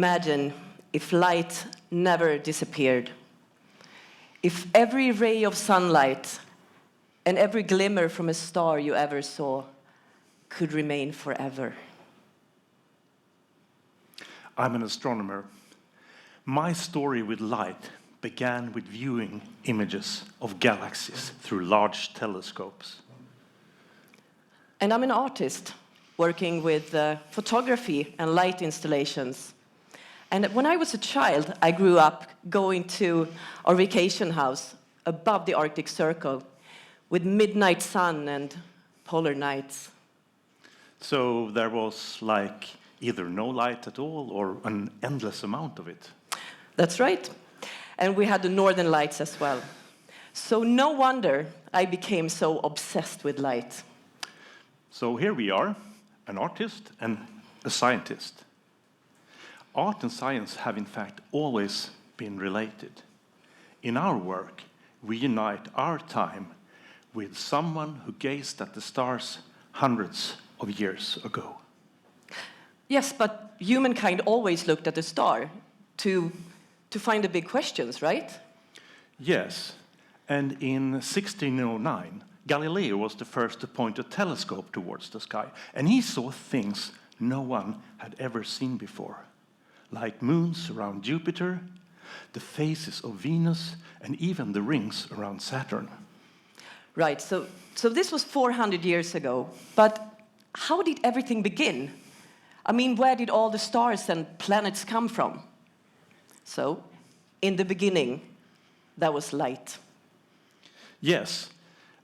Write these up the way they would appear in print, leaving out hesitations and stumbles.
imagine if light never disappeared? If every ray of sunlight and every glimmer from a star you ever saw could remain forever? I'm an astronomer. My story with light began with viewing images of galaxies through large telescopes. And I'm an artist working with photography and light installations. And when I was a child, I grew up going to our vacation house above the Arctic Circle with midnight sun and polar nights. So there was like either no light at all or an endless amount of it. That's right. And we had the northern lights as well. So no wonder I became so obsessed with light. So here we are, an artist and a scientist. Art and science have in fact always been related. In our work, we unite our time with someone who gazed at the stars hundreds of years ago. Yes, but humankind always looked at the star to find the big questions, right? Yes, and in 1609, Galileo was the first to point a telescope towards the sky, and he saw things no one had ever seen before, like moons around Jupiter, the phases of Venus, and even the rings around Saturn. Right, so this was 400 years ago, but how did everything begin? I mean, where did all the stars and planets come from? So, in the beginning, there was light. Yes,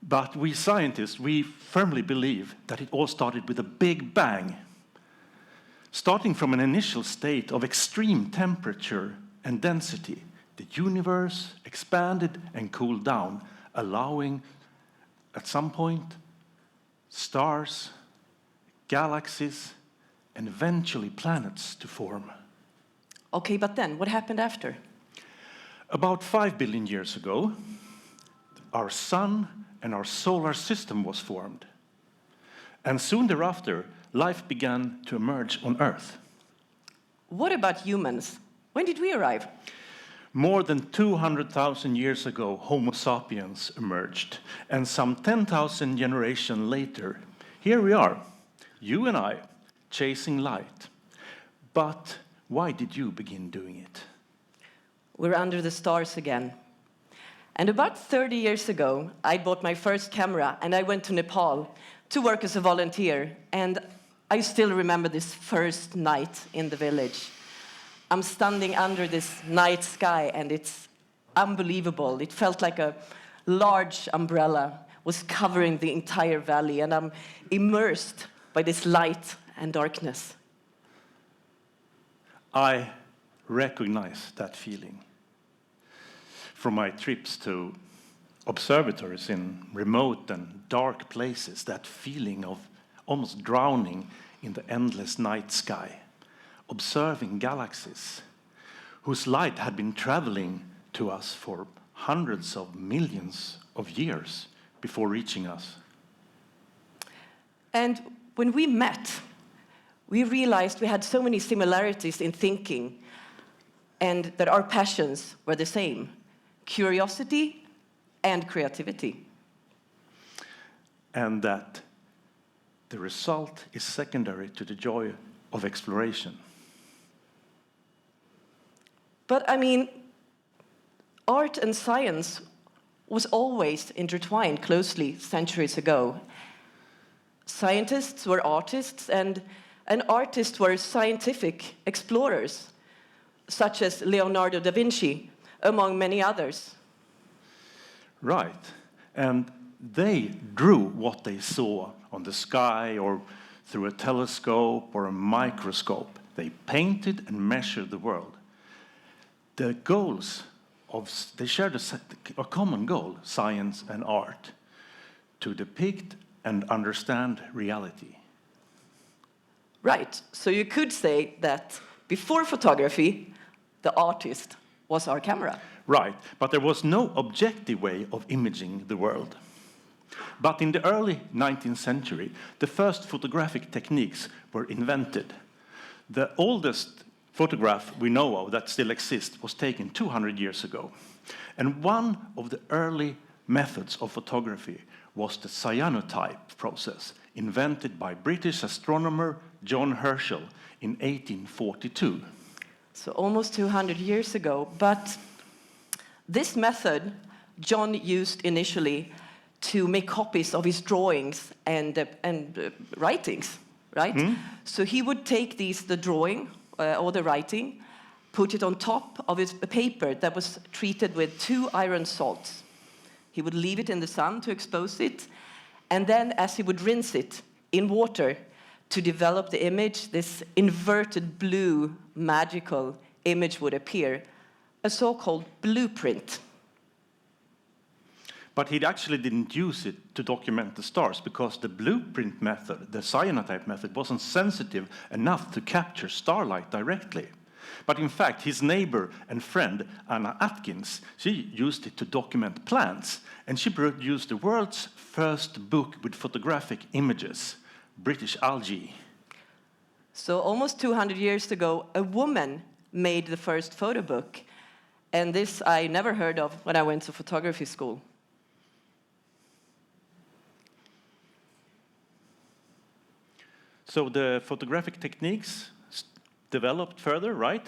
but we scientists, we firmly believe that it all started with a big bang. Starting from an initial state of extreme temperature and density, the universe expanded and cooled down, allowing, at some point, stars, galaxies, and eventually planets to form. Okay, but then, what happened after? About 5 billion years ago, our sun and our solar system was formed. And soon thereafter, life began to emerge on Earth. What about humans? When did we arrive? More than 200,000 years ago, Homo sapiens emerged. And some 10,000 generations later, here we are, you and I, chasing light. But why did you begin doing it? We're under the stars again. And about 30 years ago, I bought my first camera and I went to Nepal to work as a volunteer. And I still remember this first night in the village. I'm standing under this night sky and it's unbelievable. It felt like a large umbrella was covering the entire valley and I'm immersed by this light and darkness. I recognize that feeling. From my trips to observatories in remote and dark places, that feeling of almost drowning in the endless night sky, observing galaxies whose light had been traveling to us for hundreds of millions of years before reaching us. And when we met, we realized we had so many similarities in thinking and that our passions were the same. Curiosity and creativity. And that the result is secondary to the joy of exploration. But I mean, art and science was always intertwined closely centuries ago. Scientists were artists and artists were scientific explorers, such as Leonardo da Vinci, among many others. Right. And they drew what they saw on the sky or through a telescope or a microscope. They painted and measured the world. The goals they shared a common goal, science and art, to depict and understand reality. Right. So you could say that before photography, the artist was our camera. Right, but there was no objective way of imaging the world. But in the early 19th century, the first photographic techniques were invented. The oldest photograph we know of that still exists was taken 200 years ago. And one of the early methods of photography was the cyanotype process, invented by British astronomer John Herschel in 1842. So almost 200 years ago. But this method John used initially to make copies of his drawings and writings, right? So he would take the drawing or the writing, put it on top of his paper that was treated with 2 iron salts. He would leave it in the sun to expose it, and then as he would rinse it in water to develop the image, this inverted blue magical image would appear, a so-called blueprint. But he actually didn't use it to document the stars because the blueprint method, the cyanotype method, wasn't sensitive enough to capture starlight directly. But in fact, his neighbor and friend, Anna Atkins, she used it to document plants, and she produced the world's first book with photographic images, British Algae. So almost 200 years ago, a woman made the first photo book, and this I never heard of when I went to photography school. So the photographic techniques developed further, right?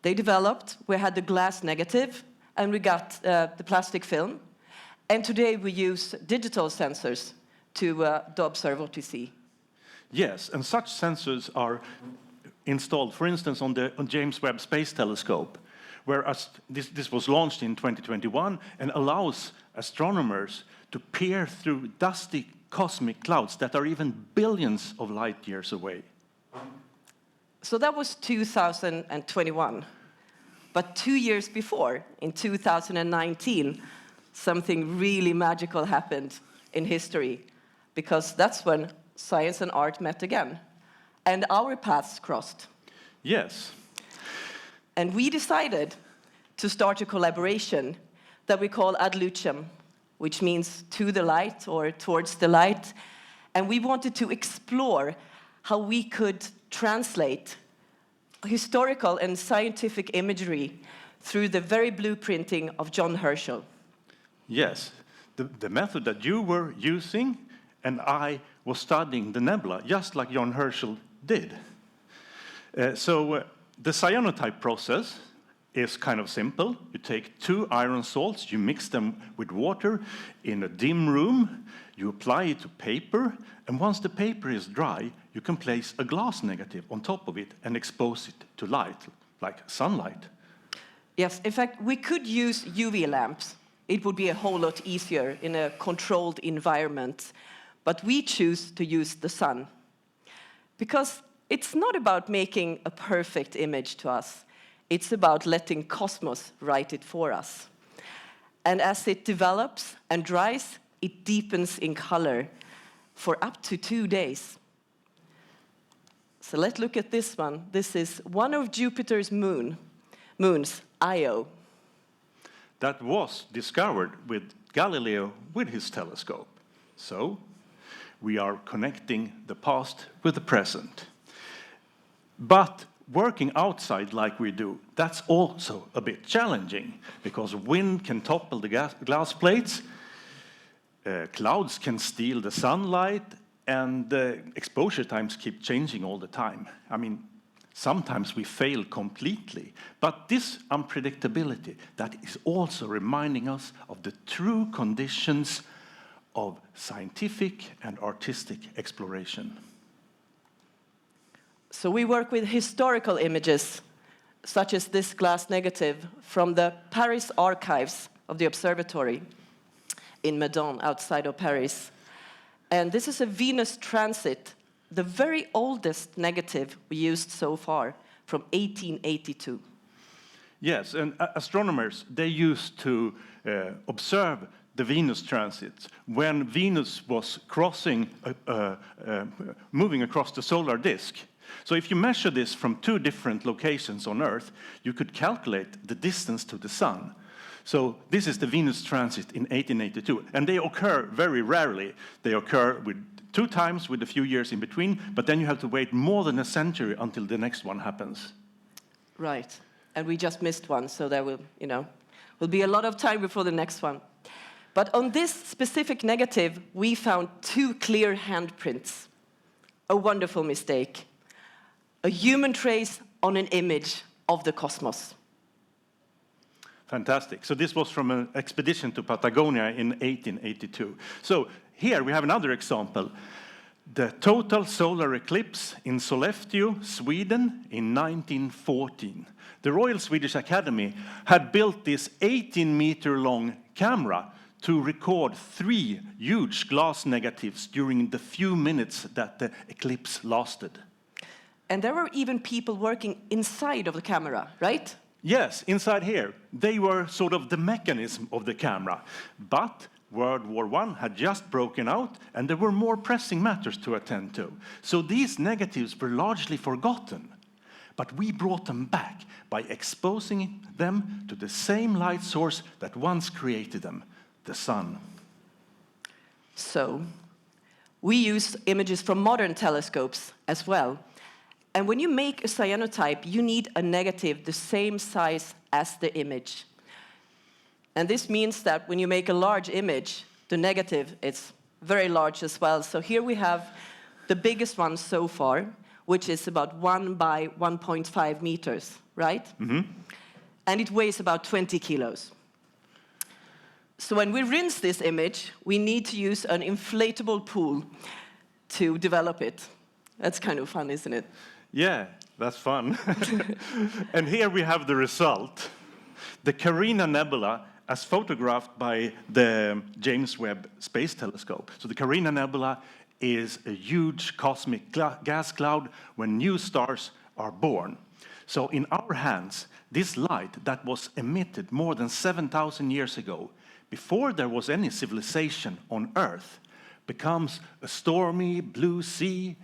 They developed. We had the glass negative, and we got the plastic film. And today we use digital sensors to observe what we see. Yes, and such sensors are installed, for instance, on James Webb Space Telescope, where this was launched in 2021 and allows astronomers to peer through dusty cosmic clouds that are even billions of light years away. So that was 2021. But 2 years before, in 2019, something really magical happened in history, because that's when science and art met again, and our paths crossed. Yes. And we decided to start a collaboration that we call Ad Lucem, which means to the light or towards the light. And we wanted to explore how we could translate historical and scientific imagery through the very blueprinting of John Herschel. Yes, the method that you were using, and I was studying the nebula, just like John Herschel did. So the cyanotype process is kind of simple. You take 2 iron salts, you mix them with water in a dim room, you apply it to paper, and once the paper is dry, you can place a glass negative on top of it and expose it to light, like sunlight. Yes, in fact, we could use UV lamps. It would be a whole lot easier in a controlled environment, but we choose to use the sun. Because it's not about making a perfect image to us. It's about letting cosmos write it for us. And as it develops and dries, it deepens in color for up to 2 days. So let's look at this one. This is one of Jupiter's moons, Io. That was discovered with Galileo with his telescope. So we are connecting the past with the present. But working outside like we do, that's also a bit challenging, because wind can topple the glass plates, clouds can steal the sunlight, and exposure times keep changing all the time. I mean, sometimes we fail completely, but this unpredictability, that is also reminding us of the true conditions of scientific and artistic exploration. So we work with historical images, such as this glass negative from the Paris archives of the observatory in Meudon, outside of Paris. And this is a Venus transit, the very oldest negative we used so far, from 1882. Yes, and astronomers, they used to observe the Venus transits when Venus was moving across the solar disk. So if you measure this from 2 different locations on Earth, you could calculate the distance to the sun. So this is the Venus transit in 1882, and they occur very rarely. They occur with 2 times with a few years in between, but then you have to wait more than a century until the next one happens. Right. And we just missed one, so there will be a lot of time before the next one. But on this specific negative, we found 2 clear handprints. A wonderful mistake. A human trace on an image of the cosmos. Fantastic. So this was from an expedition to Patagonia in 1882. So here we have another example. The total solar eclipse in Sollefteå, Sweden, in 1914. The Royal Swedish Academy had built this 18-meter-long camera to record 3 huge glass negatives during the few minutes that the eclipse lasted. And there were even people working inside of the camera, right? Yes, inside here. They were sort of the mechanism of the camera. But World War I had just broken out, and there were more pressing matters to attend to. So these negatives were largely forgotten. But we brought them back by exposing them to the same light source that once created them, the sun. So, we use images from modern telescopes as well. And when you make a cyanotype, you need a negative the same size as the image. And this means that when you make a large image, the negative is very large as well. So here we have the biggest one so far, which is about 1 by 1.5 meters, right? Mm-hmm. And it weighs about 20 kilos. So when we rinse this image, we need to use an inflatable pool to develop it. That's kind of fun, isn't it? Yeah, that's fun. And here we have the result. The Carina Nebula as photographed by the James Webb Space Telescope. So the Carina Nebula is a huge cosmic gas cloud when new stars are born. So in our hands, this light that was emitted more than 7,000 years ago, before there was any civilization on Earth, becomes a stormy blue sea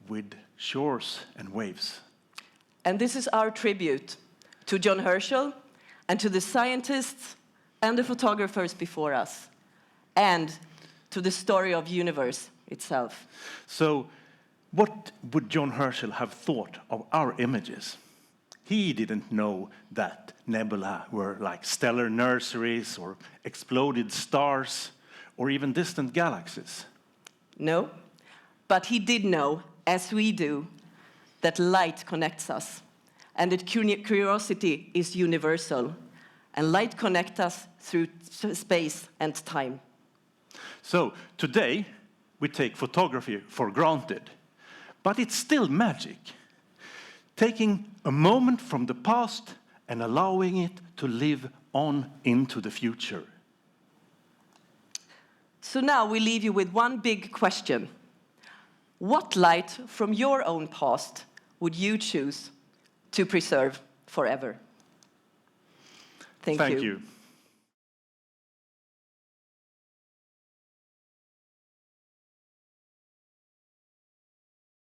with shores and waves. And this is our tribute to John Herschel and to the scientists and the photographers before us, and to the story of the universe itself. So what would John Herschel have thought of our images? He didn't know that nebula were like stellar nurseries or exploded stars or even distant galaxies. No, but he did know, as we do, that light connects us, and that curiosity is universal, and light connects us through space and time. So today, we take photography for granted, but it's still magic. Taking a moment from the past and allowing it to live on into the future. So now we leave you with one big question. What light from your own past would you choose to preserve forever? Thank you. Thank you.